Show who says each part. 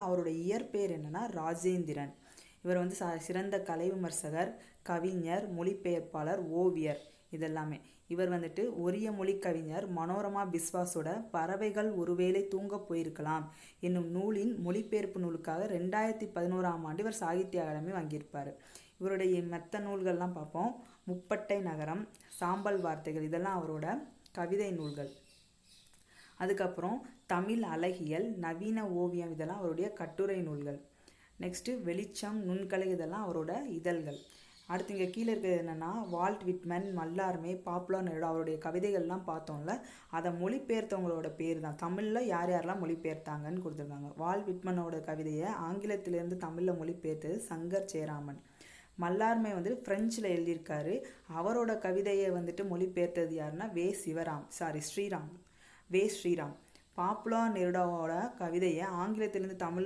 Speaker 1: அவரோட இயற்பெயர் என்னன்னா ராஜேந்திரன். இவர் வந்து சிறந்த கலை விமர்சகர், கவிஞர், மொழிபெயர்ப்பாளர், ஓவியர் இதெல்லாமே. இவர் வந்துட்டு ஒரிய மொழி கவிஞர் மனோரமா பிஸ்வாஸோட பறவைகள் ஒருவேளை தூங்க போயிருக்கலாம் என்னும் நூலின் மொழிபெயர்ப்பு நூலுக்காக 2011 இவர் சாகித்ய அகாடமி வாங்கியிருப்பார். இவருடைய மற்ற நூல்கள்லாம் பார்ப்போம். முப்பட்டை நகரம், சாம்பல் வார்த்தைகள் இதெல்லாம் அவரோட கவிதை நூல்கள். அதுக்கப்புறம் தமிழ் அழகியல், நவீன ஓவியம் இதெல்லாம் அவருடைய கட்டுரை நூல்கள். நெக்ஸ்ட்டு வெளிச்சம், நுண்கலை இதெல்லாம் அவரோட இதழ்கள். அடுத்து இங்கே கீழே இருக்கிறது என்னென்னா Walt Whitman, Mallarme, Pablo Neruda அவருடைய கவிதைகள்லாம் பார்த்தோம்ல, அதை மொழிபெயர்த்தவங்களோட பேர் தான். தமிழில் யார் யாரெல்லாம் மொழிபெயர்த்தாங்கன்னு கொடுத்துருக்காங்க. வால்ட் விட்மனோட கவிதையை ஆங்கிலத்திலேருந்து தமிழில் மொழிபெயர்த்தது சங்கர் ஜெயராமன். மல்லார்மே வந்துட்டு ஃப்ரெஞ்சில் எழுதியிருக்காரு. அவரோட கவிதையை வந்துட்டு மொழிபெயர்த்தது யாருன்னா ஸ்ரீராம். பாப்புலர் நெருடாவோட கவிதையை ஆங்கிலத்திலேருந்து தமிழில்